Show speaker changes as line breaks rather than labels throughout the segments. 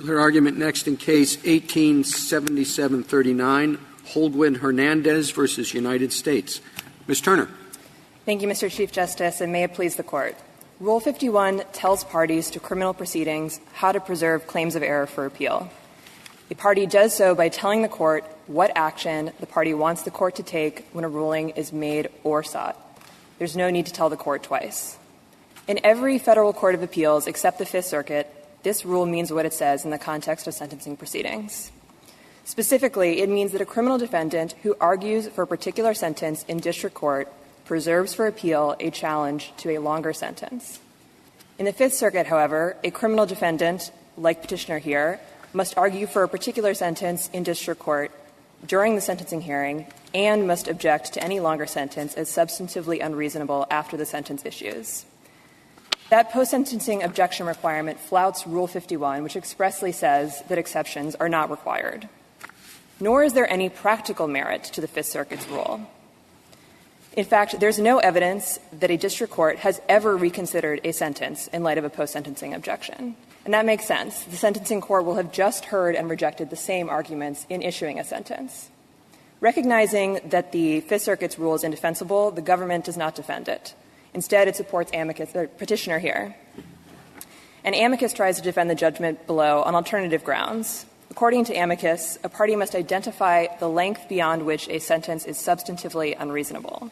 Your argument next in Case 187739, Holguin Hernandez versus United States. Ms. Turner.
Thank you, Mr. Chief Justice, and may it please the Court. Rule 51 tells parties to criminal proceedings how to preserve claims of error for appeal. A party does so by telling the Court what action the party wants the Court to take when a ruling is made or sought. There's no need to tell the Court twice. In every federal court of appeals except the Fifth Circuit, this rule means what it says in the context of sentencing proceedings. Specifically, it means that a criminal defendant who argues for a particular sentence in district court preserves for appeal a challenge to a longer sentence. In the Fifth Circuit, however, a criminal defendant, like petitioner here, must argue for a particular sentence in district court during the sentencing hearing and must object to any longer sentence as substantively unreasonable after the sentence issues. That post-sentencing objection requirement flouts Rule 51, which expressly says that exceptions are not required. Nor is there any practical merit to the Fifth Circuit's rule. In fact, there's no evidence that a district court has ever reconsidered a sentence in light of a post-sentencing objection. And that makes sense. The sentencing court will have just heard and rejected the same arguments in issuing a sentence. Recognizing that the Fifth Circuit's rule is indefensible, the government does not defend it. Instead, it supports amicus, the petitioner here. And amicus tries to defend the judgment below on alternative grounds. According to amicus, a party must identify the length beyond which a sentence is substantively unreasonable.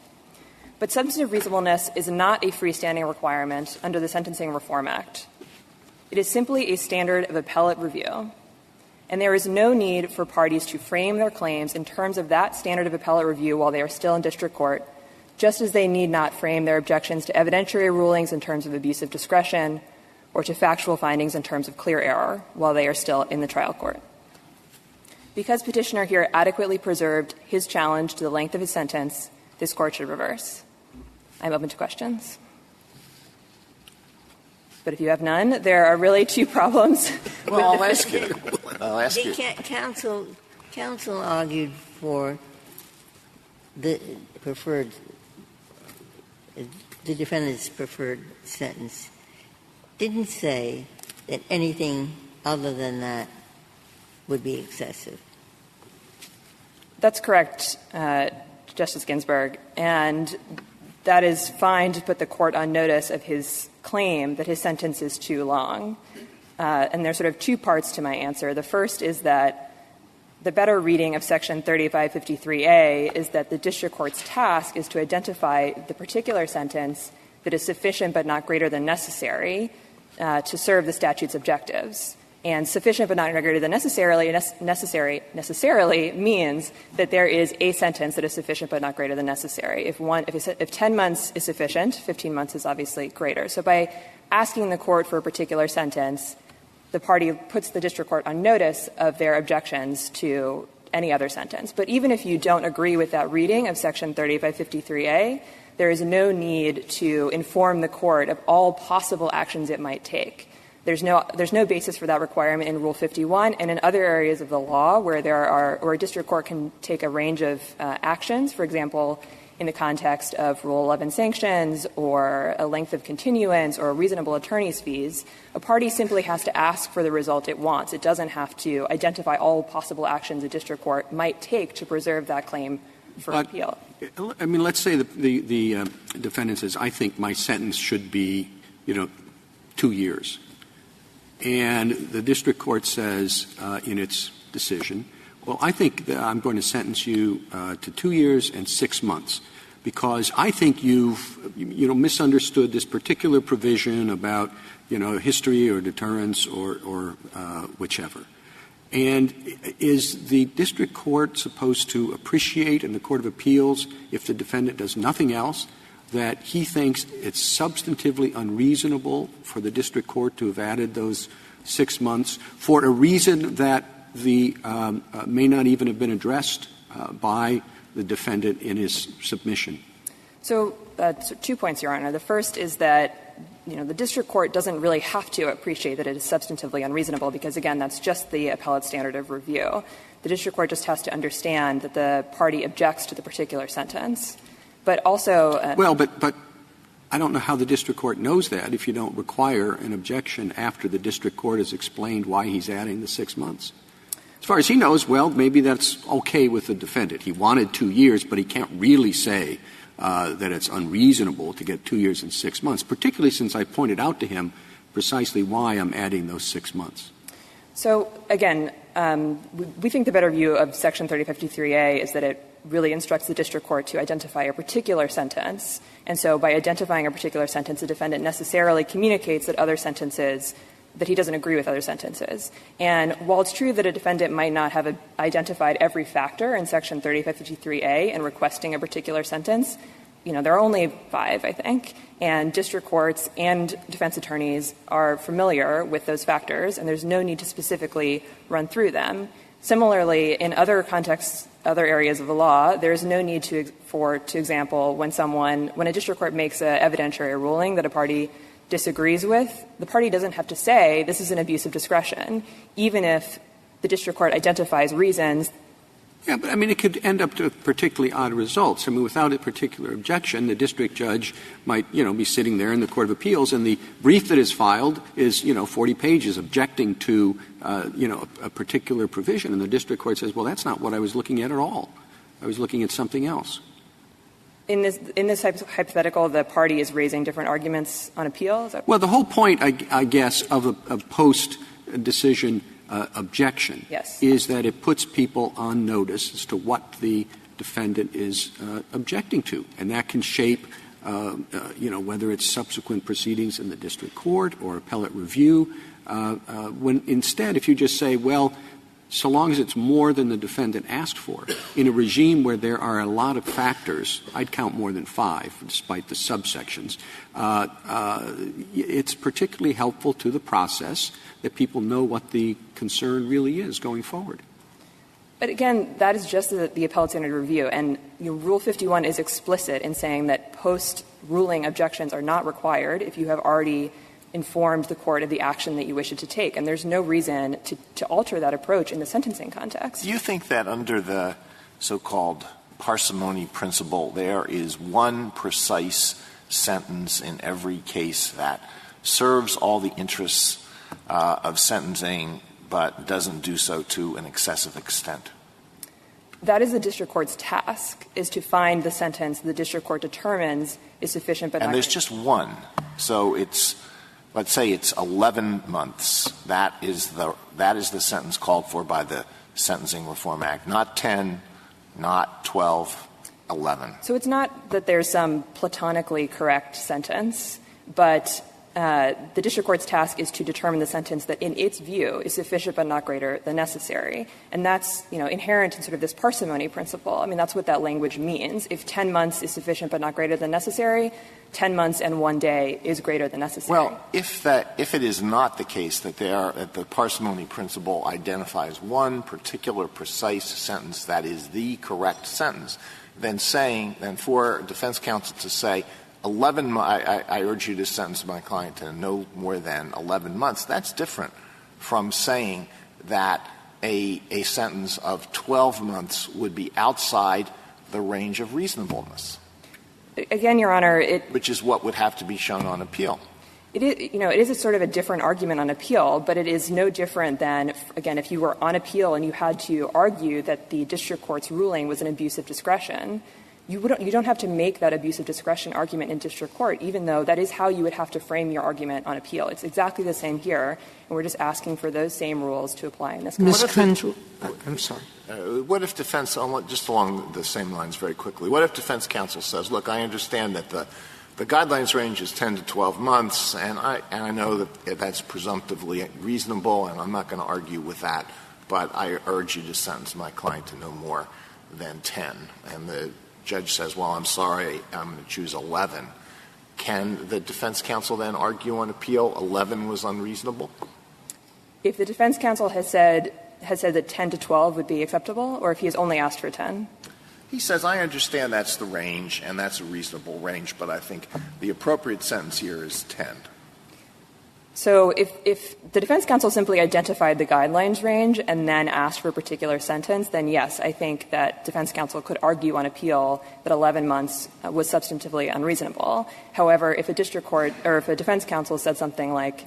But substantive reasonableness is not a freestanding requirement under the Sentencing Reform Act. It is simply a standard of appellate review. And there is no need for parties to frame their claims in terms of that standard of appellate review while they are still in district court, just as they need not frame their objections to evidentiary rulings in terms of abuse of discretion or to factual findings in terms of clear error while they are still in the trial court. Because petitioner here adequately preserved his challenge to the length of his sentence, this Court should reverse. I'm open to questions. But if you have none, there are really two problems.
Well, I'll ask you. I'll ask you.
Counsel argued for the preferred, the defendant's preferred sentence. Didn't say that anything other than that would be excessive.
That's correct, Justice Ginsburg. And that is fine to put the Court on notice of his claim that his sentence is too long. And there's sort of two parts to my answer. The first is that the better reading of Section 3553A is that the district court's task is to identify the particular sentence that is sufficient but not greater than necessary to serve the statute's objectives. And sufficient but not greater than necessarily means that there is a sentence that is sufficient but not greater than necessary. If 10 months is sufficient, 15 months is obviously greater. So by asking the Court for a particular sentence, the party puts the district court on notice of their objections to any other sentence. But even if you don't agree with that reading of Section 3553A, there is no need to inform the Court of all possible actions it might take. There's no basis for that requirement in Rule 51 and in other areas of the law where where a district court can take a range of actions, for example, in the context of Rule 11 sanctions or a length of continuance or reasonable attorney's fees. A party simply has to ask for the result it wants. It doesn't have to identify all possible actions a district court might take to preserve that claim for appeal.
I mean, let's say the defendant says, I think my sentence should be, 2 years. And the district court says in its decision, well, I think that I'm going to sentence you to 2 years and 6 months because I think you've, misunderstood this particular provision about, history or deterrence or whichever. And is the district court supposed to appreciate in the Court of Appeals, if the defendant does nothing else, that he thinks it's substantively unreasonable for the district court to have added those 6 months for a reason that may not even have been addressed by the defendant in his submission?
So 2 points, Your Honor. The first is that, the district court doesn't really have to appreciate that it is substantively unreasonable because, again, that's just the appellate standard of review. The district court just has to understand that the party objects to the particular sentence. But also
I don't know how the district court knows that if you don't require an objection after the district court has explained why he's adding the 6 months. As far as he knows, well, maybe that's okay with the defendant. He wanted 2 years, but he can't really say that it's unreasonable to get 2 years and 6 months, particularly since I pointed out to him precisely why I'm adding those 6 months.
So, again, we think the better view of Section 3053A is that it really instructs the district court to identify a particular sentence. And so by identifying a particular sentence, the defendant necessarily communicates that other sentences that he doesn't agree with other sentences. And while it's true that a defendant might not have identified every factor in Section 3553A in requesting a particular sentence, there are only 5, I think, and district courts and defense attorneys are familiar with those factors, and there's no need to specifically run through them. Similarly, in other contexts, other areas of the law, there's no need to example, when a district court makes an evidentiary ruling that a party disagrees with, the party doesn't have to say this is an abuse of discretion, even if the district court identifies reasons.
Yeah, but it could end up to particularly odd results. Without a particular objection, the district judge might, be sitting there in the Court of Appeals, and the brief that is filed is, 40 pages objecting to, a particular provision, and the district court says, well, that's not what I was looking at all. I was looking at something else.
In this hypothetical, the party is raising different arguments on appeal?
Well, the whole point, I guess, of a post-decision objection is that it puts people on notice as to what the defendant is objecting to. And that can shape, whether it's subsequent proceedings in the district court or appellate review. When instead, if you just say, well, so long as it's more than the defendant asked for, in a regime where there are a lot of factors, I'd count more than 5, despite the subsections, it's particularly helpful to the process that people know what the concern really is going forward.
But again, that is just the appellate standard review, and Rule 51 is explicit in saying that post-ruling objections are not required if you have already informed the court of the action that you wish it to take. And there's no reason to alter that approach in the sentencing context.
Do you think that under the so-called parsimony principle, there is one precise sentence in every case that serves all the interests of sentencing but doesn't do so to an excessive extent?
That is the district court's task, is to find the sentence the district court determines is sufficient but not.
And there's just one. So let's say it's 11 months. That is the sentence called for by the Sentencing Reform Act. Not 10, not 12, 11.
So it's not that there's some platonically correct sentence, but the district court's task is to determine the sentence that, in its view, is sufficient but not greater than necessary. And that's, inherent in sort of this parsimony principle. That's what that language means. If 10 months is sufficient but not greater than necessary, 10 months and 1 day is greater than necessary.
Well, if it is not the case that the parsimony principle identifies one particular precise sentence that is the correct sentence, then for defense counsel to say 11 I urge you to sentence my client to no more than 11 months, that's different from saying that a sentence of 12 months would be outside the range of reasonableness.
Again, Your Honor,
which is what would have to be shown on appeal.
It is a sort of a different argument on appeal, but it is no different than, again, if you were on appeal and you had to argue that the district court's ruling was an abuse of discretion, you don't have to make that abuse of discretion argument in district court, even though that is how you would have to frame your argument on appeal. It's exactly the same here, and we're just asking for those same rules to apply in this case.
I'm sorry.
What if defense, just along the same lines very quickly, what if defense counsel says, look, I understand that the guidelines range is 10 to 12 months, and I know that that's presumptively reasonable, and I'm not going to argue with that, but I urge you to sentence my client to no more than 10. And the judge says, well, I'm sorry, I'm going to choose 11. Can the defense counsel then argue on appeal 11 was unreasonable?
If the defense counsel has said that 10 to 12 would be acceptable, or if he has only asked for 10?
He says, I understand that's the range, and that's a reasonable range, but I think the appropriate sentence here is 10.
So if the defense counsel simply identified the guidelines range and then asked for a particular sentence, then yes, I think that defense counsel could argue on appeal that 11 months was substantively unreasonable. However, if a district court or if a defense counsel said something like,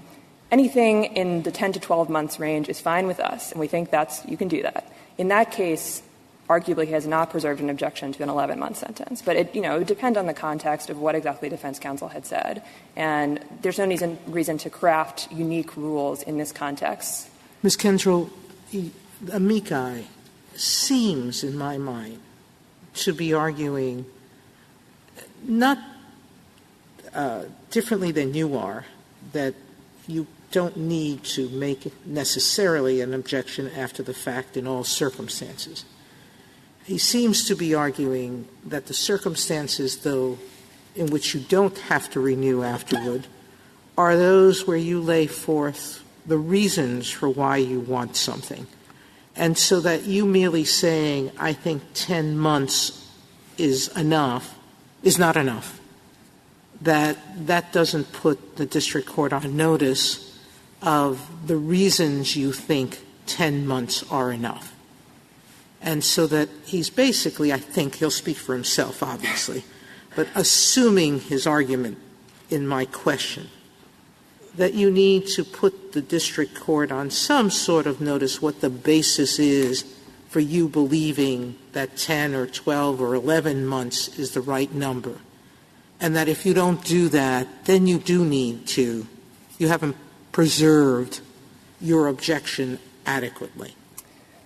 anything in the 10 to 12 months range is fine with us, and we think you can do that, in that case, arguably he has not preserved an objection to an 11-month sentence. But it would depend on the context of what exactly defense counsel had said. And there's no reason to craft unique rules in this context.
Ms. Kendrell, amici seems, in my mind, to be arguing not differently than you are, that you don't need to make necessarily an objection after the fact in all circumstances. He seems to be arguing that the circumstances, though, in which you don't have to renew afterward are those where you lay forth the reasons for why you want something. And so that you merely saying, I think 10 months is enough, is not enough. That doesn't put the district court on notice of the reasons you think 10 months are enough. And so that he's basically, I think he'll speak for himself, obviously, but assuming his argument in my question, that you need to put the district court on some sort of notice what the basis is for you believing that 10 or 12 or 11 months is the right number. And that if you don't do that, then you do need to, you haven't preserved your objection adequately.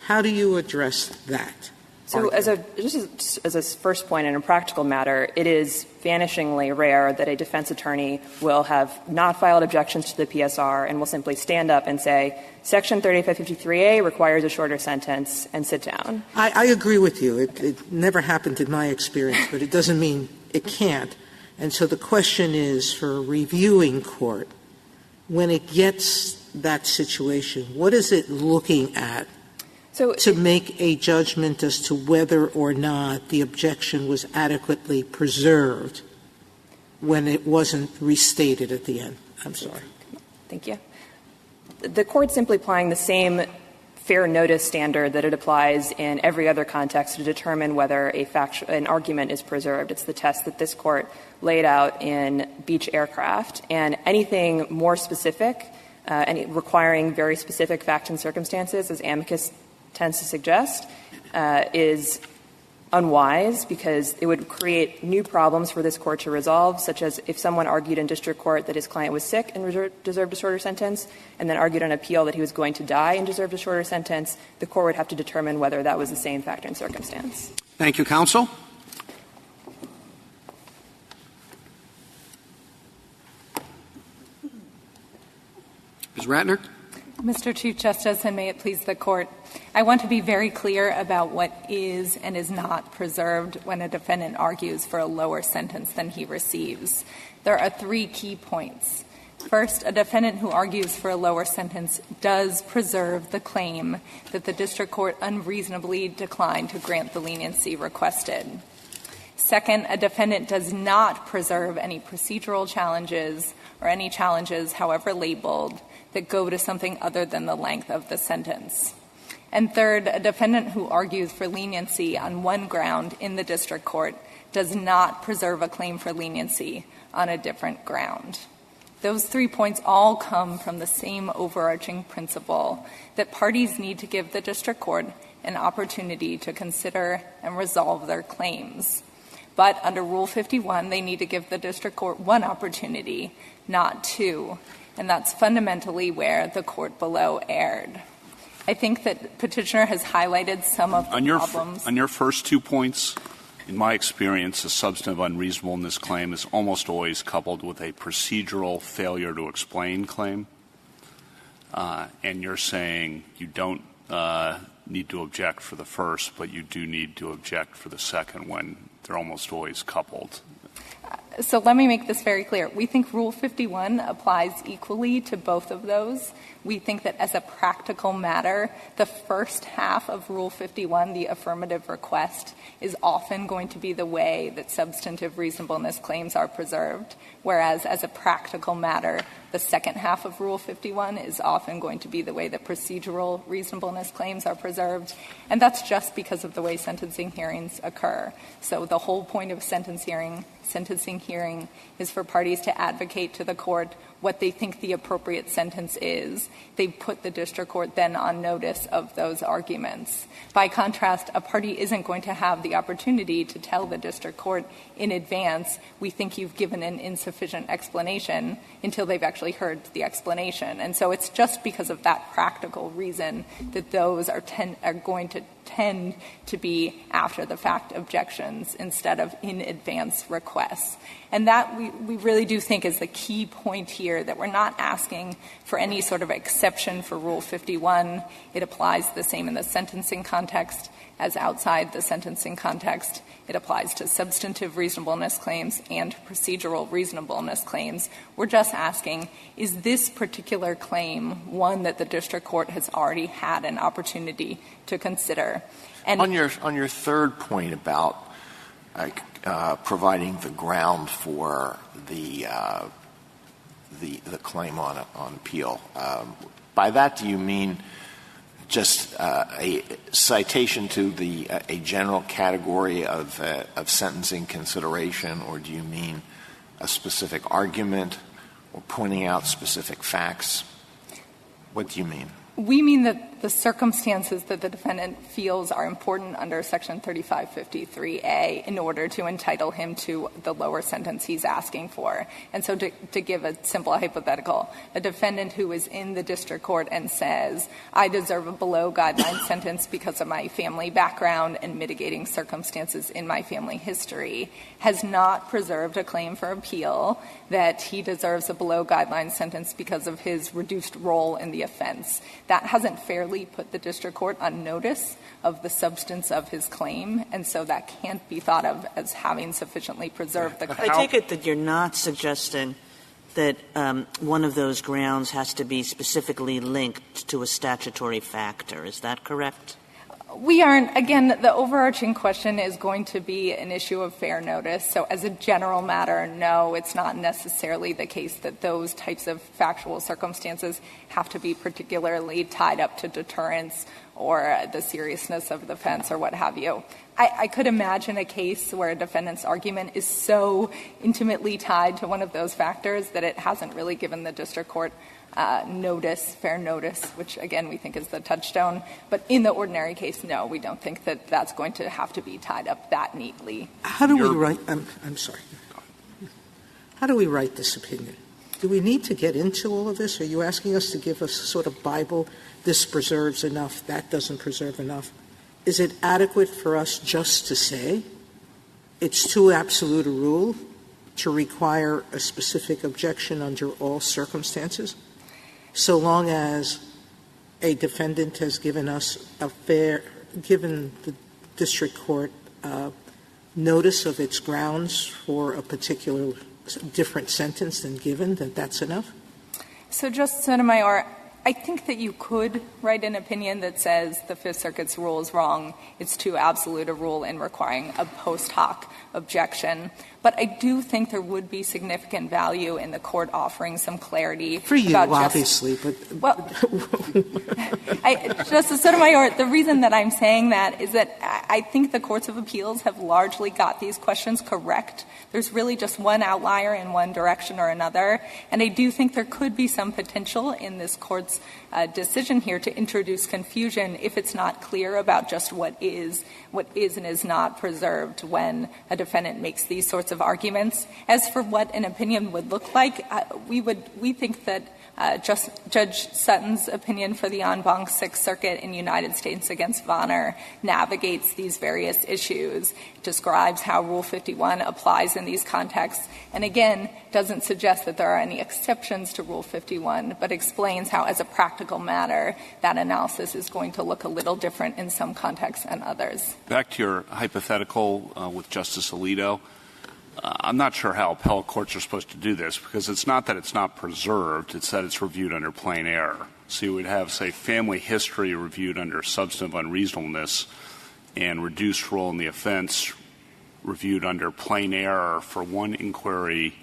How do you address that?
So just as a first point in a practical matter, it is vanishingly rare that a defense attorney will have not filed objections to the PSR and will simply stand up and say, Section 3553A requires a shorter sentence, and sit down.
I agree with you. It never happened in my experience, but it doesn't mean it can't. And so the question is, for a reviewing court, when it gets that situation, what is it looking at to make a judgment as to whether or not the objection was adequately preserved when it wasn't restated at the end? I'm sorry.
Thank you. The Court's simply applying the same fair notice standard that it applies in every other context to determine whether an argument is preserved. It's the test that this Court laid out in Beach Aircraft. And anything more specific, requiring very specific facts and circumstances, as amicus tends to suggest, is unwise because it would create new problems for this Court to resolve, such as if someone argued in district court that his client was sick and deserved a shorter sentence, and then argued on appeal that he was going to die and deserved a shorter sentence, the Court would have to determine whether that was the same factor and circumstance.
Thank you, counsel. Ms. Ratner.
Mr. Chief Justice, and may it please the Court, I want to be very clear about what is and is not preserved when a defendant argues for a lower sentence than he receives. There are 3 key points. First, a defendant who argues for a lower sentence does preserve the claim that the district court unreasonably declined to grant the leniency requested. Second, a defendant does not preserve any procedural challenges or any challenges, however labeled, that go to something other than the length of the sentence. And third, a defendant who argues for leniency on one ground in the district court does not preserve a claim for leniency on a different ground. Those 3 points all come from the same overarching principle that parties need to give the district court an opportunity to consider and resolve their claims. But under Rule 51, they need to give the district court one opportunity, not 2. And that's fundamentally where the court below erred. I think that Petitioner has highlighted some of the problems.
On your first 2 points, in my experience, a substantive unreasonableness claim is almost always coupled with a procedural failure to explain claim. And you're saying you don't need to object for the first, but you do need to object for the second when they're almost always coupled.
So let me make this very clear. We think Rule 51 applies equally to both of those. We think that as a practical matter, the first half of Rule 51, the affirmative request, is often going to be the way that substantive reasonableness claims are preserved, whereas as a practical matter, the second half of Rule 51 is often going to be the way that procedural reasonableness claims are preserved, and that's just because of the way sentencing hearings occur. So the whole point of sentencing hearing is for parties to advocate to the court what they think the appropriate sentence is. They put the district court then on notice of those arguments. By contrast, a party isn't going to have the opportunity to tell the district court in advance, we think you've given an insufficient explanation, until they've actually heard the explanation. And so it's just because of that practical reason that those are going to tend to be after-the-fact objections instead of in-advance requests. And that we really do think is the key point here, that we're not asking for any sort of exception for Rule 51. It applies the same in the sentencing context as outside the sentencing context. It applies to substantive reasonableness claims and procedural reasonableness claims. We're just asking, is this particular claim one that the district court has already had an opportunity to consider? And
on your third point about providing the ground for the claim on appeal, by that do you mean just a citation to a general category of sentencing consideration, or do you mean a specific argument or pointing out specific facts? What do you mean?
We mean that the circumstances that the defendant feels are important under Section 3553A in order to entitle him to the lower sentence he's asking for. And so to give a simple hypothetical, a defendant who is in the district court and says, I deserve a below-guideline sentence because of my family background and mitigating circumstances in my family history, has not preserved a claim for appeal that he deserves a below-guideline sentence because of his reduced role in the offense. That hasn't fairly put the district court on notice of the substance of his claim, and so that can't be thought of as having sufficiently preserved the claim.
I take it that you're not suggesting that one of those grounds has to be specifically linked to a statutory factor. Is that correct?
We aren't. Again, the overarching question is going to be an issue of fair notice. So as a general matter, no, it's not necessarily the case that those types of factual circumstances have to be particularly tied up to deterrence or the seriousness of the offense or what have you. I could imagine a case where a defendant's argument is so intimately tied to one of those factors that it hasn't really given the district court fair notice, which, again, we think is the touchstone. But in the ordinary case, no, we don't think that that's going to have to be tied up that neatly.
How do we write – I'm sorry. How do we write this opinion? Do we need to get into all of this? Are you asking us to give us a sort of Bible, this preserves enough, that doesn't preserve enough? Is it adequate for us just to say it's too absolute a rule to require a specific objection under all circumstances, so long as a defendant has given us given the district court notice of its grounds for a particular different sentence than given, that's enough?
So, Justice Sotomayor, I think that you could write an opinion that says the Fifth Circuit's rule is wrong. It's too absolute a rule in requiring a post hoc objection. But I do think there would be significant value in the court offering some clarity.
For you, obviously.
Well, Justice Sotomayor, the reason that I'm saying that is that I think the courts of appeals have largely got these questions correct. There's really just one outlier in one direction or another. And I do think there could be some potential in this court's decision here to introduce confusion if it's not clear about just what is and is not preserved when a defendant makes these sorts of arguments. As for what an opinion would look like, we think that Judge Sutton's opinion for the en banc Sixth Circuit in United States against Vonner navigates these various issues, describes how Rule 51 applies in these contexts, and again, doesn't suggest that there are any exceptions to Rule 51, but explains how, as a practical matter, that analysis is going to look a little different in some contexts and others.
Back to your hypothetical with Justice Alito, I'm not sure how appellate courts are supposed to do this, because it's not that it's not preserved, it's that it's reviewed under plain error. So you would have, say, family history reviewed under substantive unreasonableness and reduced role in the offense reviewed under plain error for one inquiry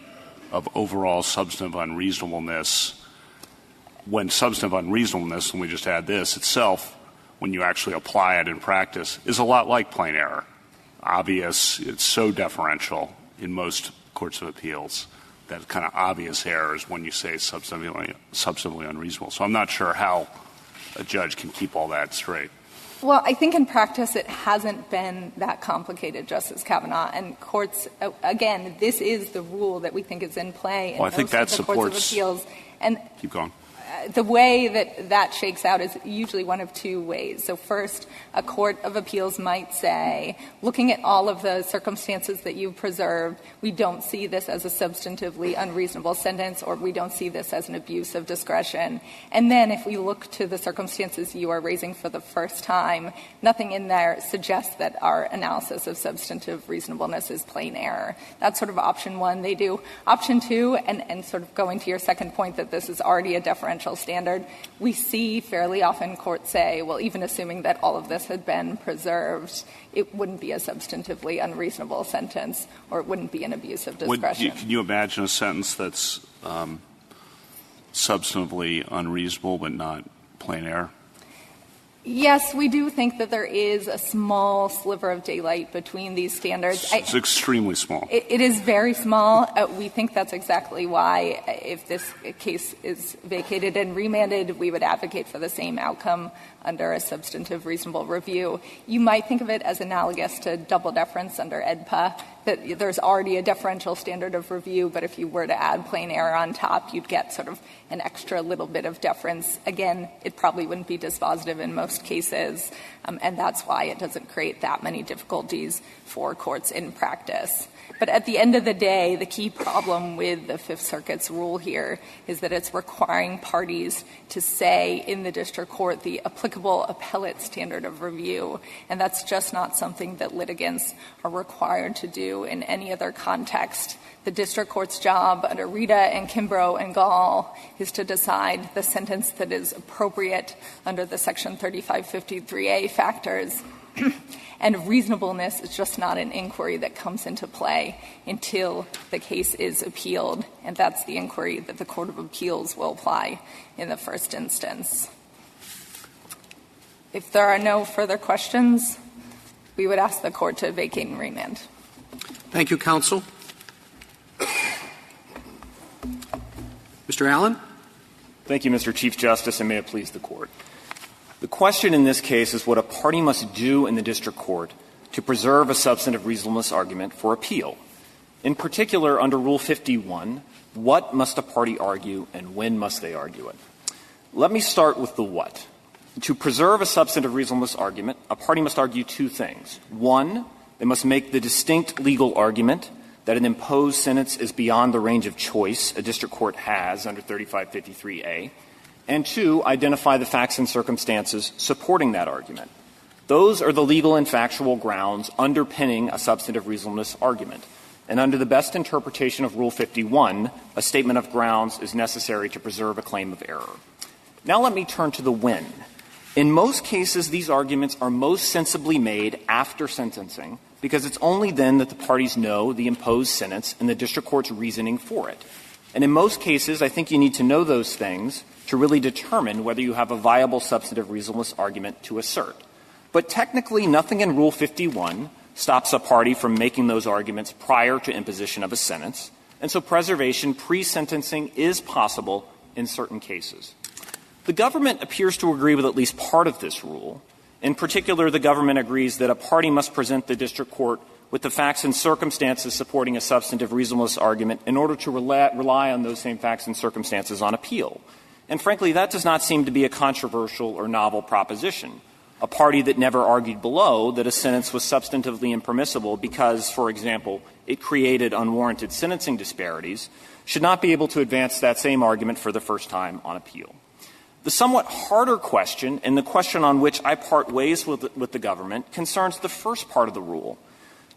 of overall substantive unreasonableness, when substantive unreasonableness, and we just add this, itself, when you actually apply it in practice, is a lot like plain error. Obvious, it's so deferential in most courts of appeals that kind of obvious error is when you say it's substantively unreasonable. So I'm not sure how a judge can keep all that straight.
Well, I think in practice it hasn't been that complicated, Justice Kavanaugh. And courts, again, this is the rule that we think is in play in
I think that
most of the courts of appeals. And
keep going.
The way that shakes out is usually one of two ways. So first, a court of appeals might say, looking at all of the circumstances that you've preserved, we don't see this as a substantively unreasonable sentence, or we don't see this as an abuse of discretion. And then if we look to the circumstances you are raising for the first time, nothing in there suggests that our analysis of substantive reasonableness is plain error. That's sort of option one. They do option two, and sort of going to your second point that this is already a deferential standard, we see fairly often courts say, well, even assuming that all of this had been preserved, it wouldn't be a substantively unreasonable sentence, or it wouldn't be an abuse of discretion.
Can you imagine a sentence that's substantively unreasonable but not plain error?
Yes, we do think that there is a small sliver of daylight between these standards.
It's extremely small.
It is very small. We think that's exactly why, if this case is vacated and remanded, we would advocate for the same outcome under a substantive reasonable review. You might think of it as analogous to double deference under AEDPA, that there's already a deferential standard of review, but if you were to add plain error on top, you'd get sort of an extra little bit of deference. Again, it probably wouldn't be dispositive in most cases, and that's why it doesn't create that many difficulties for courts in practice. But at the end of the day, the key problem with the Fifth Circuit's rule here is that it's requiring parties to say in the district court the applicable appellate standard of review, and that's just not something that litigants are required to do in any other context. The district court's job under Rita and Kimbrough and Gall is to decide the sentence that is appropriate under the Section 3553A factors. And reasonableness is just not an inquiry that comes into play until the case is appealed, and that's the inquiry that the Court of Appeals will apply in the first instance. If there are no further questions, we would ask the Court to vacate and remand.
Thank you, counsel. Mr. Allen?
Thank you, Mr. Chief Justice, and may it please the Court. The question in this case is what a party must do in the district court to preserve a substantive reasonableness argument for appeal. In particular, under Rule 51, what must a party argue and when must they argue it? Let me start with the what. To preserve a substantive reasonableness argument, a party must argue two things. One, they must make the distinct legal argument that an imposed sentence is beyond the range of choice a district court has under 3553A. And two, identify the facts and circumstances supporting that argument. Those are the legal and factual grounds underpinning a substantive reasonableness argument. And under the best interpretation of Rule 51, a statement of grounds is necessary to preserve a claim of error. Now let me turn to the when. In most cases, these arguments are most sensibly made after sentencing because it's only then that the parties know the imposed sentence and the district court's reasoning for it. And in most cases, I think you need to know those things to really determine whether you have a viable substantive reasonableness argument to assert. But technically, nothing in Rule 51 stops a party from making those arguments prior to imposition of a sentence, and so preservation pre-sentencing is possible in certain cases. The government appears to agree with at least part of this rule. In particular, the government agrees that a party must present the district court with the facts and circumstances supporting a substantive reasonableness argument in order to rely on those same facts and circumstances on appeal. And frankly, that does not seem to be a controversial or novel proposition. A party that never argued below that a sentence was substantively impermissible because, for example, it created unwarranted sentencing disparities should not be able to advance that same argument for the first time on appeal. The somewhat harder question, and the question on which I part ways with the government, concerns the first part of the rule.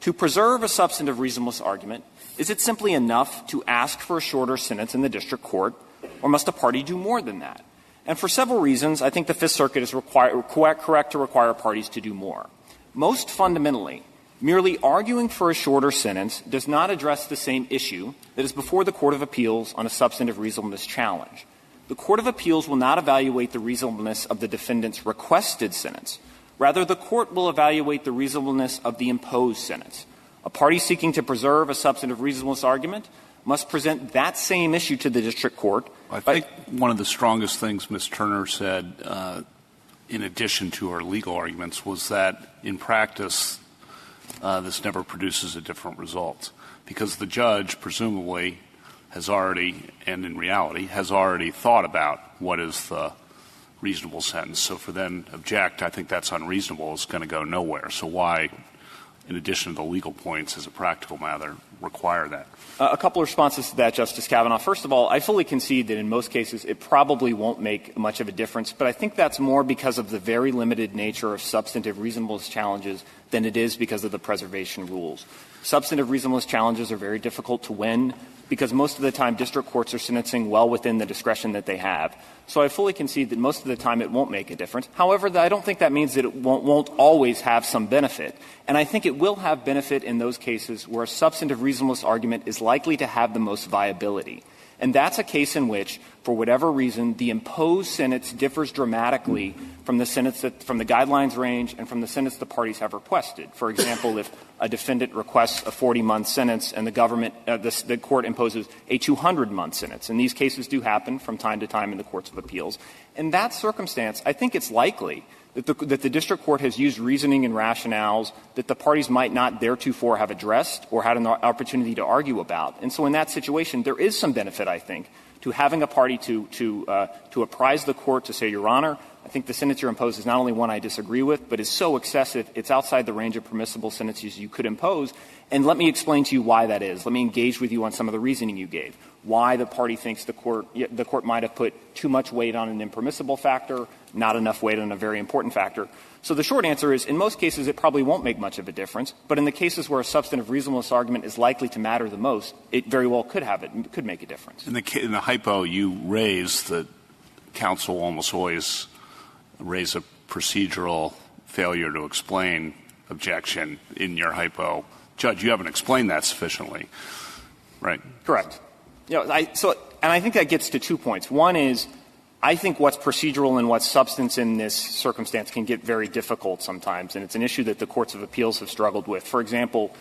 To preserve a substantive reasonableness argument, is it simply enough to ask for a shorter sentence in the district court, or must a party do more than that? And for several reasons, I think the Fifth Circuit is correct to require parties to do more. Most fundamentally, merely arguing for a shorter sentence does not address the same issue that is before the Court of Appeals on a substantive reasonableness challenge. The Court of Appeals will not evaluate the reasonableness of the defendant's requested sentence. Rather, the Court will evaluate the reasonableness of the imposed sentence. A party seeking to preserve a substantive reasonableness argument must present that same issue to the district court.
I think one of the strongest things Ms. Turner said, in addition to her legal arguments, was that in practice this never produces a different result, because the judge presumably has already, and in reality, has already thought about what is the reasonable sentence. So for them to object, I think that's unreasonable, is going to go nowhere. So why, in addition to the legal points, as a practical matter, require that?
A couple of responses to that, Justice Kavanaugh. First of all, I fully concede that in most cases it probably won't make much of a difference, but I think that's more because of the very limited nature of substantive reasonableness challenges than it is because of the preservation rules. Substantive reasonableness challenges are very difficult to win because most of the time district courts are sentencing well within the discretion that they have. So I fully concede that most of the time it won't make a difference. However, I don't think that means that it won't always have some benefit. And I think it will have benefit in those cases where a substantive reasonableness argument is likely to have the most viability. And that's a case in which, for whatever reason, the imposed sentence differs dramatically from the sentence from the guidelines range and from the sentence the parties have requested. For example, if a defendant requests a 40-month sentence and the government, the court imposes a 200-month sentence. And these cases do happen from time to time in the courts of appeals. In that circumstance, I think it's likely that the district court has used reasoning and rationales that the parties might not theretofore have addressed or had an opportunity to argue about. And so in that situation, there is some benefit, I think, to having a party to apprise the court to say, Your Honor, I think the sentence you're imposed is not only one I disagree with, but is so excessive it's outside the range of permissible sentences you could impose, and let me explain to you why that is. Let me engage with you on some of the reasoning you gave, why the party thinks the court might have put too much weight on an impermissible factor, not enough weight on a very important factor. So the short answer is, in most cases, it probably won't make much of a difference, but in the cases where a substantive reasonableness argument is likely to matter the most, it very well could could make a difference.
In the hypo you raise, that counsel almost always raise a procedural failure to explain objection in your hypo. Judge, you haven't explained that sufficiently, right?
Correct. And I think that gets to 2 points. One is, I think what's procedural and what's substance in this circumstance can get very difficult sometimes, and it's an issue that the courts of appeals have struggled with. For example,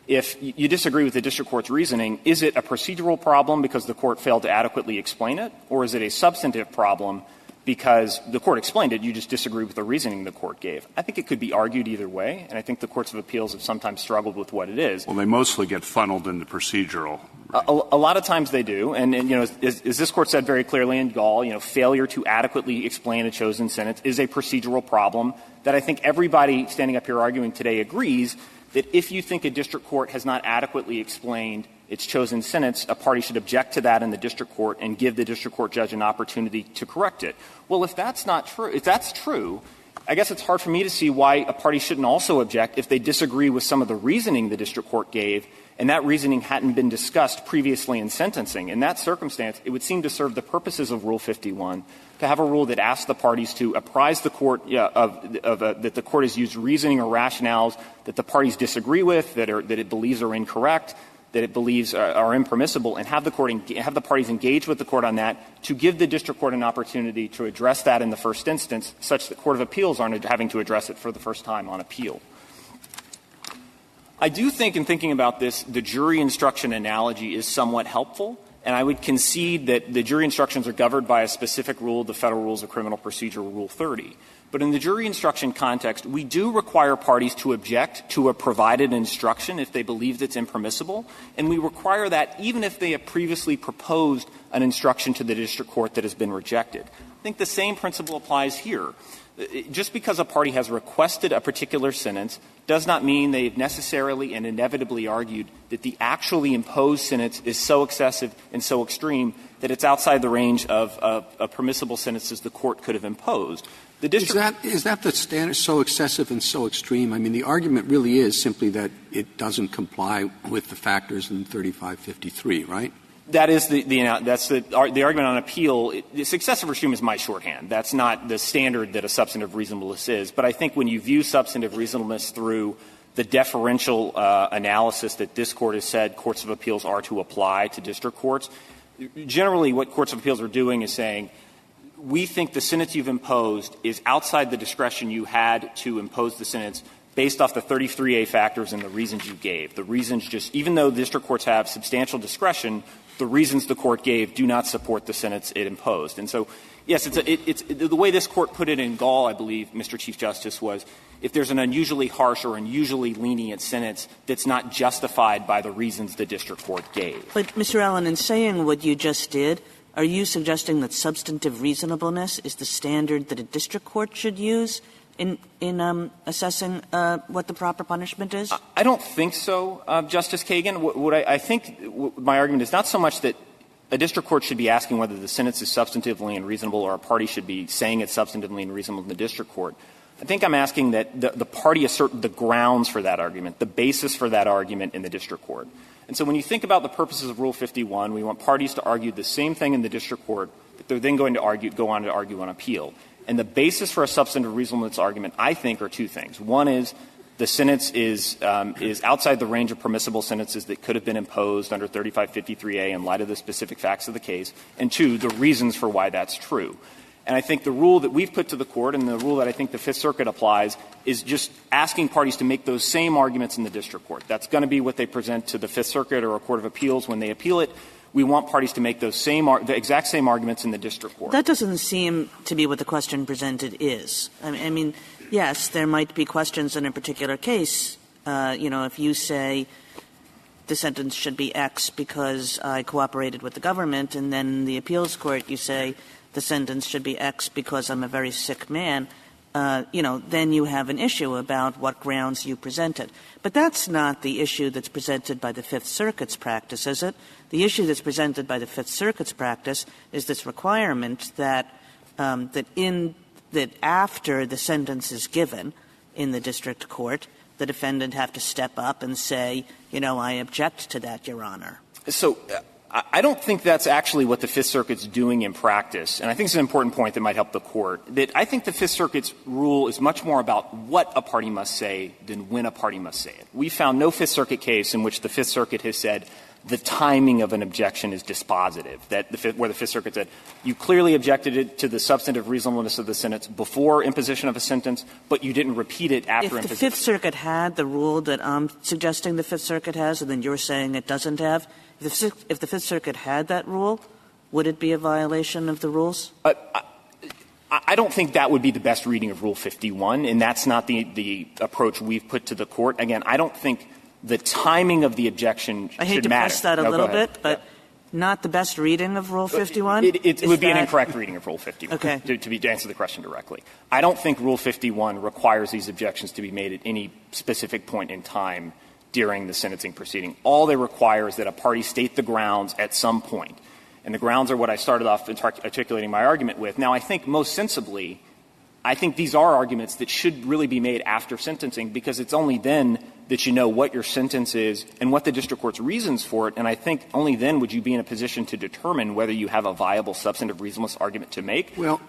if you disagree with the district court's reasoning, is it a procedural problem because the court failed to adequately explain it, or is it a substantive problem because the court explained it, you just disagree with the reasoning the court gave? I think it could be argued either way, and I think the courts of appeals have sometimes struggled with what it is.
Well, they mostly get funneled into procedural. Right?
A lot of times they do, and you know, as this court said very clearly in Gall, you know, failure to adequately explain a chosen sentence is a procedural problem that I think everybody standing up here arguing today agrees that if you think a district court has not adequately explained its chosen sentence, a party should object to that in the district court and give the district court judge an opportunity to correct it. Well, if that's not true, if that's true, I guess it's hard for me to see why a party shouldn't also object if they disagree with some of the reasoning the district court gave and that reasoning hadn't been discussed previously in sentencing. In that circumstance, it would seem to serve the purposes of Rule 51 to have a rule that asks the parties to apprise the court that the court has used reasoning or rationales that the parties disagree with, that it believes are incorrect, that it believes are impermissible, and have the parties engage with the court on that to give the district court an opportunity to address that in the first instance, such that court of appeals aren't having to address it for the first time on appeal. I do think, in thinking about this, the jury instruction analogy is somewhat helpful, and I would concede that the jury instructions are governed by a specific rule, the Federal Rules of Criminal Procedure, Rule 30. But in the jury instruction context, we do require parties to object to a provided instruction if they believe it's impermissible, and we require that even if they have previously proposed an instruction to the district court that has been rejected. I think the same principle applies here. Just because a party has requested a particular sentence does not mean they've necessarily and inevitably argued that the actually imposed sentence is so excessive and so extreme that it's outside the range of permissible sentences the court could have imposed. The district
Is that the standard so excessive and so extreme? I mean, the argument really is simply that it doesn't comply with the factors in 3553, right?
That is the argument on appeal. This excessive or extreme is my shorthand. That's not the standard that a substantive reasonableness is. But I think when you view substantive reasonableness through the deferential analysis that this Court has said courts of appeals are to apply to district courts, generally what courts of appeals are doing is saying, we think the sentence you've imposed is outside the discretion you had to impose the sentence based off the 33A factors and the reasons you gave. The reasons just, even though district courts have substantial discretion, the reasons the court gave do not support the sentence it imposed. And so, yes, it's the way this Court put it in Gall, I believe, Mr. Chief Justice, was if there's an unusually harsh or unusually lenient sentence that's not justified by the reasons the district court gave.
But, Mr. Allen, in saying what you just did, are you suggesting that substantive reasonableness is the standard that a district court should use in assessing what the proper punishment is?
I don't think so, Justice Kagan. What I think my argument is not so much that a district court should be asking whether the sentence is substantively unreasonable or a party should be saying it's substantively unreasonable in the district court. I think I'm asking that the party assert the grounds for that argument, the basis for that argument in the district court. And so when you think about the purposes of Rule 51, we want parties to argue the same thing in the district court that they're then going to go on to argue on appeal. And the basis for a substantive reasonableness argument, I think, are two things. One is the sentence is outside the range of permissible sentences that could have been imposed under 3553A in light of the specific facts of the case. And two, the reasons for why that's true. And I think the rule that we've put to the Court and the rule that I think the Fifth Circuit applies is just asking parties to make those same arguments in the district court. That's going to be what they present to the Fifth Circuit or a court of appeals when they appeal it. We want parties to make those the exact same arguments in the district court.
That doesn't seem to be what the question presented is. I mean, yes, there might be questions in a particular case. If you say the sentence should be X because I cooperated with the government, and then in the appeals court you say the sentence should be X because I'm a very sick man, then you have an issue about what grounds you presented. But that's not the issue that's presented by the Fifth Circuit's practice, is it? The issue that's presented by the Fifth Circuit's practice is this requirement that that after the sentence is given in the district court, the defendant have to step up and say, I object to that, Your Honor.
So I don't think that's actually what the Fifth Circuit's doing in practice. And I think it's an important point that might help the Court. That I think the Fifth Circuit's rule is much more about what a party must say than when a party must say it. We found no Fifth Circuit case in which the Fifth Circuit has said the timing of an objection is dispositive, where the Fifth Circuit said you clearly objected it to the substantive reasonableness of the sentence before imposition of a sentence, but you didn't repeat it after imposition.
If the Fifth Circuit had the rule that I'm suggesting the Fifth Circuit has and then you're saying it doesn't have, if the Fifth Circuit had that rule, would it be a violation of the rules?
I don't think that would be the best reading of Rule 51, and that's not the approach we've put to the Court. Again, I don't think the timing of the objection should matter.
I hate to press that a little bit, but not the best reading of Rule 51?
It would be an incorrect reading of Rule 51,
okay.
to answer the question directly. I don't think Rule 51 requires these objections to be made at any specific point in time during the sentencing proceeding. All they require is that a party state the grounds at some point. And the grounds are what I started off articulating my argument with. Now, I think most sensibly, I think these are arguments that should really be made after sentencing, because it's only then that you know what your sentence is and what the district court's reasons for it. And I think only then would you be in a position to determine whether you have a viable substantive reasonableness argument to make.
Well,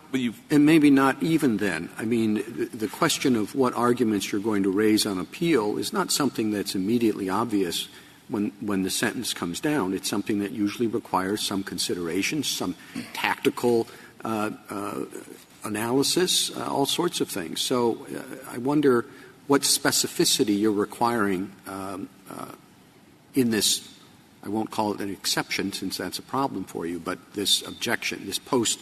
and maybe not even then. I mean, the question of what arguments you're going to raise on appeal is not something that's immediately obvious when the sentence comes down. It's something that usually requires some consideration, some tactical analysis, all sorts of things. So I wonder what specificity you're requiring in this. I won't call it an exception since that's a problem for you, but this objection, this post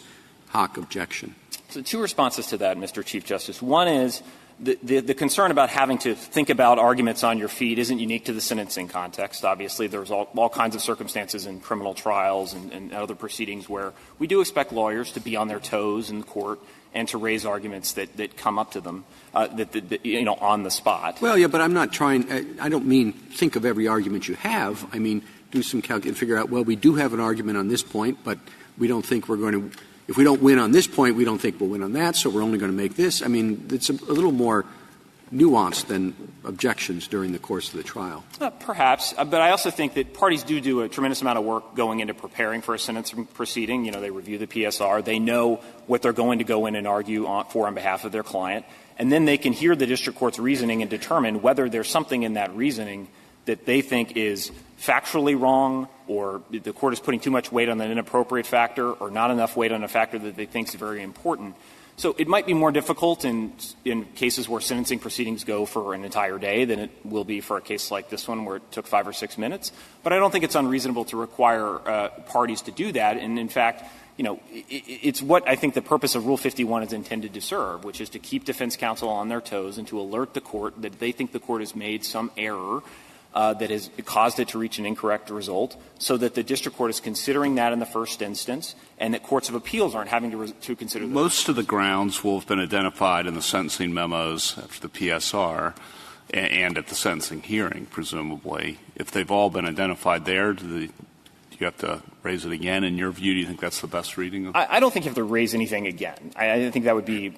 hoc objection.
So two responses to that, Mr. Chief Justice. One is the concern about having to think about arguments on your feet isn't unique to the sentencing context. Obviously, there's all kinds of circumstances in criminal trials and other proceedings where we do expect lawyers to be on their toes in the court and to raise arguments that come up to them, on the spot.
Well, yeah, but I'm not trying – I don't mean think of every argument you have. I mean, do some and figure out, well, we do have an argument on this point, but we don't think we're going to – if we don't win on this point, we don't think we'll win on that, so we're only going to make this. I mean, it's a little more nuanced than objections during the course of the trial.
Perhaps, but I also think that parties do a tremendous amount of work going into preparing for a sentencing proceeding. You know, they review the PSR. They know what they're going to go in and argue on behalf of their client. And then they can hear the district court's reasoning and determine whether there's something in that reasoning that they think is factually wrong, or the court is putting too much weight on an inappropriate factor, or not enough weight on a factor that they think is very important. So it might be more difficult in cases where sentencing proceedings go for an entire day than it will be for a case like this one where it took 5 or 6 minutes. But I don't think it's unreasonable to require parties to do that. And, in fact, you know, it's what I think the purpose of Rule 51 is intended to serve, which is to keep defense counsel on their toes and to alert the court that they think the court has made some error that has caused it to reach an incorrect result, so that the district court is considering that in the first instance, and that courts of appeals aren't having to consider that.
Most of the grounds will have been identified in the sentencing memos after the PSR and at the sentencing hearing, presumably. If they've all been identified there, do you have to raise it again? In your view, do you think that's the best reading?
I don't think you have to raise anything again. I think that would be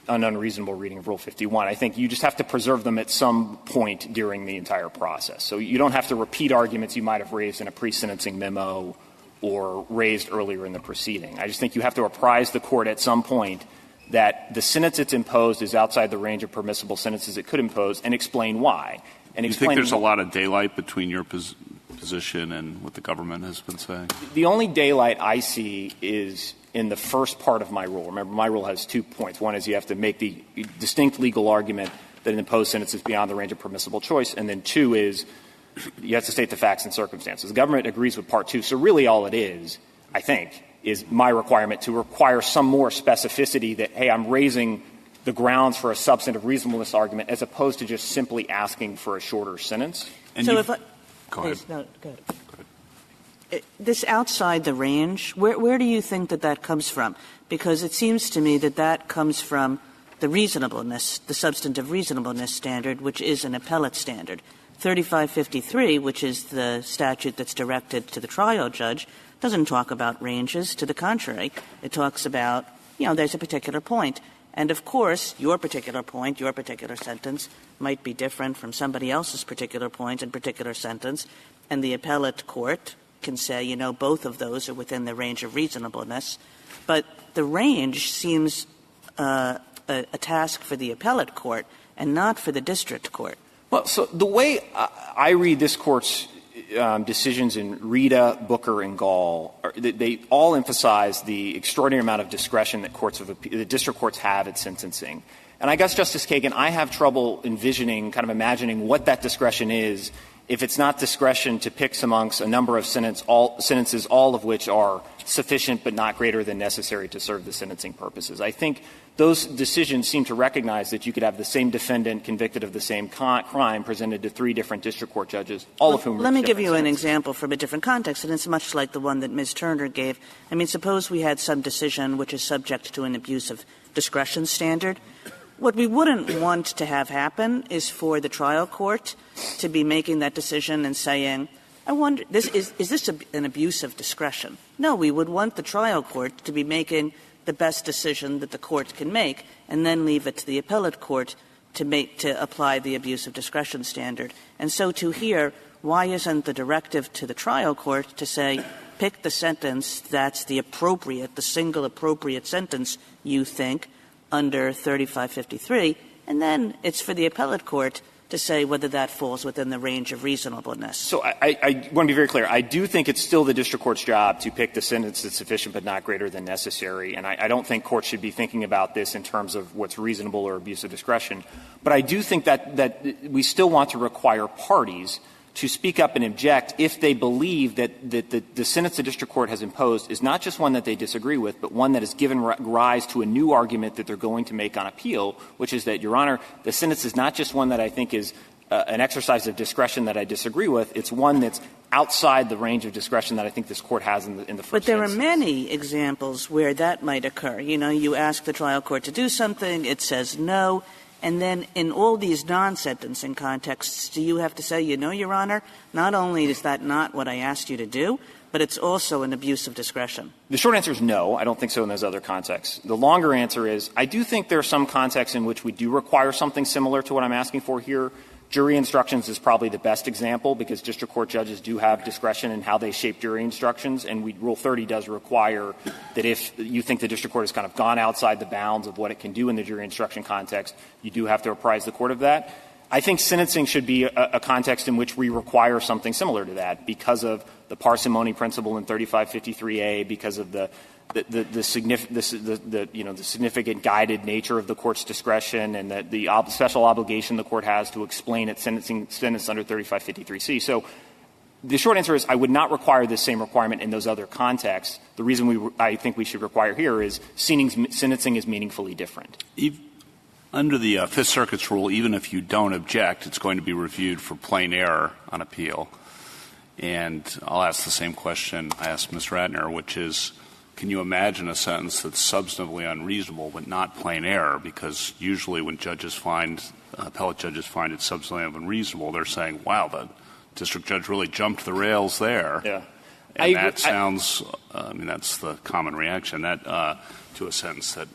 an unreasonable reading of Rule 51. I think you just have to preserve them at some point during the entire process. So you don't have to repeat arguments you might have raised in a pre-sentencing memo or raised earlier in the proceeding. I just think you have to apprise the court at some point that the sentence it's imposed is outside the range of permissible sentences it could impose, and explain why. And
do you think there's a lot of daylight between your position and what the government has been saying?
The only daylight I see is in the first part of my rule. Remember, my rule has 2 points. One is you have to make the distinct legal argument that an imposed sentence is beyond the range of permissible choice, and then 2 is you have to state the facts and circumstances. The government agrees with Part 2, so really all it is, I think, is my requirement to require some more specificity that, hey, I'm raising the grounds for a substantive reasonableness argument as opposed to just simply asking for a shorter sentence.
And
so
go ahead.
No, go ahead. This outside the range, where do you think that comes from? Because it seems to me that comes from the reasonableness, the substantive reasonableness standard, which is an appellate standard. 3553, which is the statute that's directed to the trial judge, doesn't talk about ranges. To the contrary, it talks about, you know, there's a particular point. And, of course, your particular point, your particular sentence might be different from somebody else's particular point and particular sentence, and the appellate court can say, you know, both of those are within the range of reasonableness. But the range seems a task for the appellate court and not for the district court.
Well, so the way I read this Court's decisions in Rita, Booker, and Gall, they all emphasize the extraordinary amount of discretion that the district courts have at sentencing. And I guess, Justice Kagan, I have trouble imagining what that discretion is if it's not discretion to pick amongst a number of sentences, all of which are sufficient but not greater than necessary to serve the sentencing purposes. I think those decisions seem to recognize that you could have the same defendant convicted of the same crime presented to 3 different district court judges, all of whom reach different sentences.
Let me give you an example from a different context, and it's much like the one that Ms. Turner gave. I mean, suppose we had some decision which is subject to an abuse of discretion standard. What we wouldn't want to have happen is for the trial court to be making that decision and saying, I wonder, is this an abuse of discretion? No, we would want the trial court to be making the best decision that the court can make and then leave it to the appellate court to apply the abuse of discretion standard. And so to hear, why isn't the directive to the trial court to say, pick the sentence that's the single appropriate sentence you think under 3553, and then it's for the appellate court to say whether that falls within the range of reasonableness.
So I want to be very clear. I do think it's still the district court's job to pick the sentence that's sufficient but not greater than necessary, and I don't think courts should be thinking about this in terms of what's reasonable or abuse of discretion. But I do think that we still want to require parties to speak up and object if they believe that the sentence the district court has imposed is not just one that they disagree with, but one that has given rise to a new argument that they're going to make on appeal, which is that, Your Honor, the sentence is not just one that I think is an exercise of discretion that I disagree with. It's one that's outside the range of discretion that I think this Court has in the first instance.
But there are many examples where that might occur. You know, you ask the trial court to do something, it says no, And then in all these non-sentencing contexts, do you have to say, Your Honor, not only is that not what I asked you to do, but it's also an abuse of discretion?
The short answer is no. I don't think so in those other contexts. The longer answer is I do think there are some contexts in which we do require something similar to what I'm asking for here. Jury instructions is probably the best example because district court judges do have discretion in how they shape jury instructions, and Rule 30 does require that if you think the district court has kind of gone outside the bounds of what it can do in the jury instruction context, you do have to apprise the court of that. I think sentencing should be a context in which we require something similar to that because of the parsimony principle in 3553A, because of the significant guided nature of the court's discretion and the special obligation the court has to explain its sentence under 3553C. So the short answer is I would not require this same requirement in those other contexts. The reason I think we should require here is sentencing is meaningfully different.
Under the Fifth Circuit's rule, even if you don't object, it's going to be reviewed for plain error on appeal. And I'll ask the same question I asked Ms. Ratner, which is, can you imagine a sentence that's substantively unreasonable but not plain error? Because usually when appellate judges find it substantively unreasonable, they're saying, wow, the district judge really jumped the rails there.
Yeah.
And that sounds, that's the common reaction to a sentence that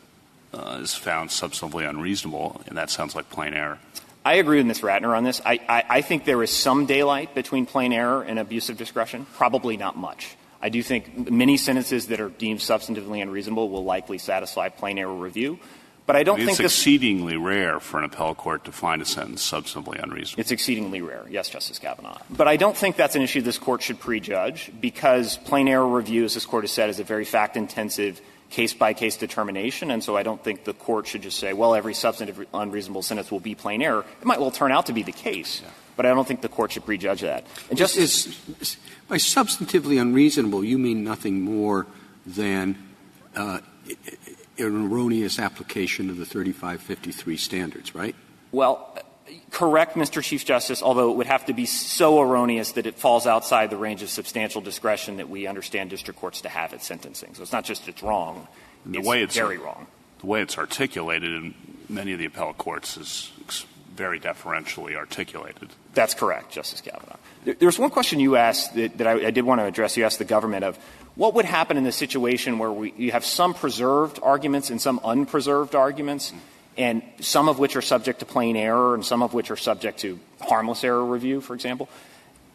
is found substantively unreasonable, and that sounds like plain error.
I agree with Ms. Ratner on this. I think there is some daylight between plain error and abuse of discretion, probably not much. I do think many sentences that are deemed substantively unreasonable will likely satisfy plain error review. But I don't think
it's exceedingly rare for an appellate court to find a sentence substantively unreasonable.
It's exceedingly rare, yes, Justice Kavanaugh. But I don't think that's an issue this Court should prejudge because plain error review, as this Court has said, is a very fact-intensive case-by-case determination, and so I don't think the Court should just say, well, every substantive unreasonable sentence will be plain error. It might well turn out to be the case, but I don't think the Court should prejudge that. And
by substantively unreasonable, you mean nothing more than an erroneous application of the 3553 standards, right?
Well, correct, Mr. Chief Justice, although it would have to be so erroneous that it falls outside the range of substantial discretion that we understand district courts to have at sentencing. So it's not just it's wrong, it's very wrong.
The way it's articulated in many of the appellate courts is very deferentially articulated.
That's correct, Justice Kavanaugh. There's one question you asked that I did want to address. You asked the government of what would happen in the situation where you have some preserved arguments and some unpreserved arguments, and some of which are subject to plain error and some of which are subject to harmless error review, for example.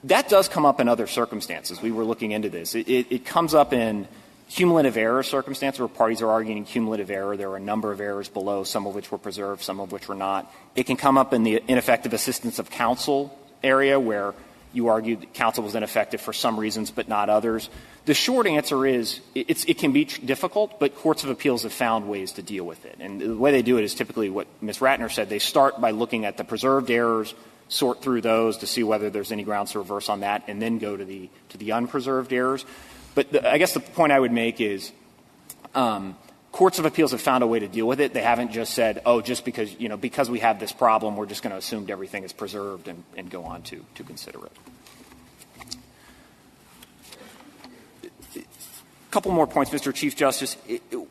That does come up in other circumstances. We were looking into this. It comes up in cumulative error circumstances where parties are arguing cumulative error. There are a number of errors below, some of which were preserved, some of which were not. It can come up in the ineffective assistance of counsel area where you argued that counsel was ineffective for some reasons but not others. The short answer is it can be difficult, but courts of appeals have found ways to deal with it. And the way they do it is typically what Ms. Ratner said. They start by looking at the preserved errors, sort through those to see whether there's any grounds to reverse on that, and then go to the unpreserved errors. But I guess the point I would make is courts of appeals have found a way to deal with it. They haven't just said, oh, just because we have this problem, we're just going to assume everything is preserved and go on to consider it. A couple more points, Mr. Chief Justice.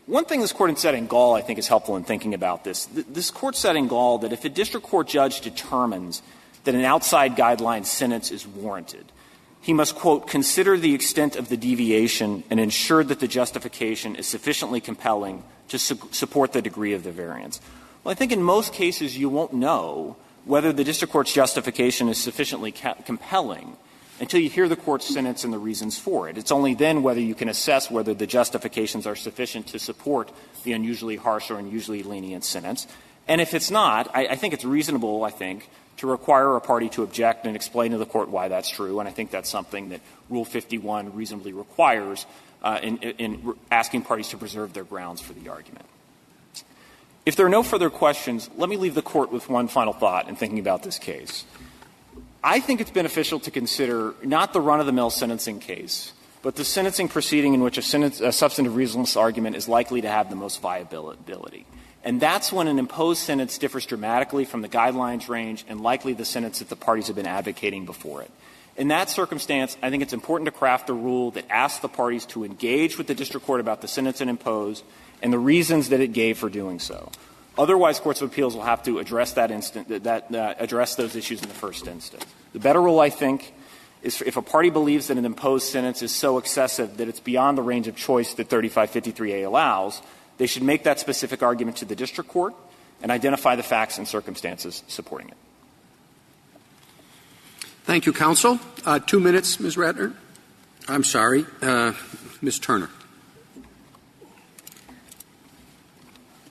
One thing this Court had said in Gall I think is helpful in thinking about this. This Court said in Gall that if a district court judge determines that an outside guideline sentence is warranted, he must, quote, consider the extent of the deviation and ensure that the justification is sufficiently compelling to support the degree of the variance. Well, I think in most cases you won't know whether the district court's justification is sufficiently compelling until you hear the court's sentence and the reasons for it. It's only then whether you can assess whether the justifications are sufficient to support the unusually harsh or unusually lenient sentence. And if it's not, I think it's reasonable, to require a party to object and explain to the court why that's true. And I think that's something that Rule 51 reasonably requires in asking parties to preserve their grounds for the argument. If there are no further questions, let me leave the Court with one final thought in thinking about this case. I think it's beneficial to consider not the run-of-the-mill sentencing case, but the sentencing proceeding in which a substantive reasonableness argument is likely to have the most viability. And that's when an imposed sentence differs dramatically from the guidelines range and likely the sentence that the parties have been advocating before it. In that circumstance, I think it's important to craft a rule that asks the parties to engage with the district court about the sentence it imposed and the reasons that it gave for doing so. Otherwise, courts of appeals will have to address address those issues in the first instance. The better rule, I think, is if a party believes that an imposed sentence is so excessive that it's beyond the range of choice that 3553A allows, they should make that specific argument to the district court and identify the facts and circumstances supporting it.
Thank you, counsel. 2 minutes, Ms. Ratner. I'm sorry, Ms. Turner.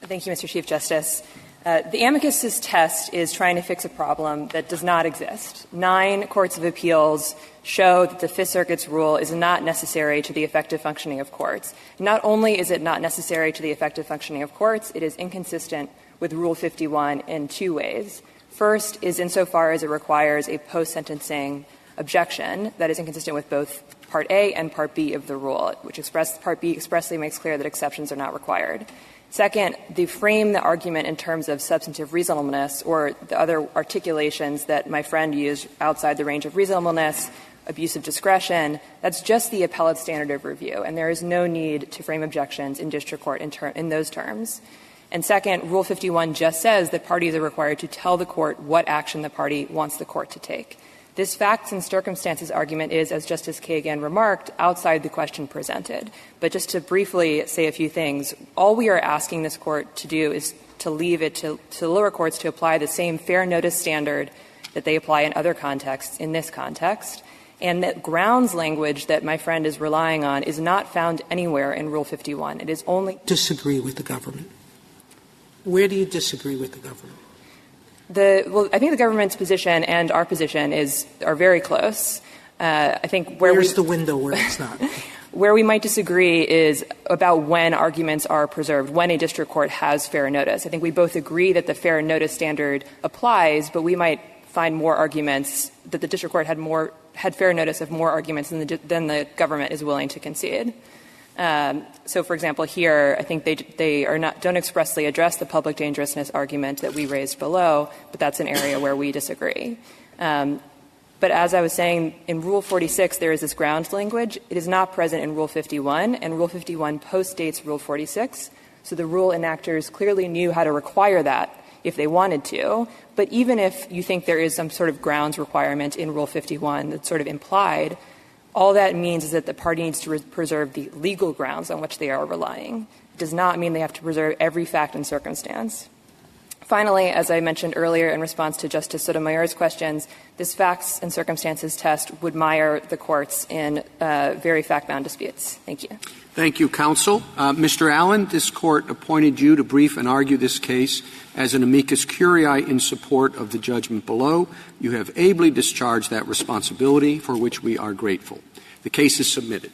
Thank you, Mr. Chief Justice. The amicus's test is trying to fix a problem that does not exist. 9 courts of appeals show that the Fifth Circuit's rule is not necessary to the effective functioning of courts. Not only is it not necessary to the effective functioning of courts, it is inconsistent with Rule 51 in 2 ways. First is insofar as it requires a post-sentencing objection that is inconsistent with both Part A and Part B of the rule, which Part B expressly makes clear that exceptions are not required. Second, they frame the argument in terms of substantive reasonableness or the other articulations that my friend used outside the range of reasonableness, abuse of discretion. That's just the appellate standard of review, and there is no need to frame objections in district court in those terms. And second, Rule 51 just says that parties are required to tell the court what action the party wants the court to take. This facts and circumstances argument is, as Justice Kagan remarked, outside the question presented. But just to briefly say a few things, all we are asking this court to do is to leave it to lower courts to apply the same fair notice standard that they apply in other contexts in this context, and that grounds language that my friend is relying on is not found anywhere in Rule 51. It is only —
Disagree with the government. Where do you disagree with the government?
Well, I think the government's position and our position are very close. I think
where's the window where it's not?
Where we might disagree is about when arguments are preserved, when a district court has fair notice. I think we both agree that the fair notice standard applies, but we might find more arguments that the district court had fair notice of more arguments than the government is willing to concede. So, for example, here, I think they don't expressly address the public dangerousness argument that we raised below, but that's an area where we disagree. But as I was saying, in Rule 46, there is this grounds language. It is not present in Rule 51, and Rule 51 postdates Rule 46. So the rule enactors clearly knew how to require that if they wanted to. But even if you think there is some sort of grounds requirement in Rule 51 that's sort of implied, all that means is that the party needs to preserve the legal grounds on which they are relying. It does not mean they have to preserve every fact and circumstance. Finally, as I mentioned earlier in response to Justice Sotomayor's questions, this facts and circumstances test would mire the courts in very fact-bound disputes. Thank you.
Thank you, counsel. Mr. Allen, this court appointed you to brief and argue this case as an amicus curiae in support of the judgment below. You have ably discharged that responsibility, for which we are grateful. The case is submitted.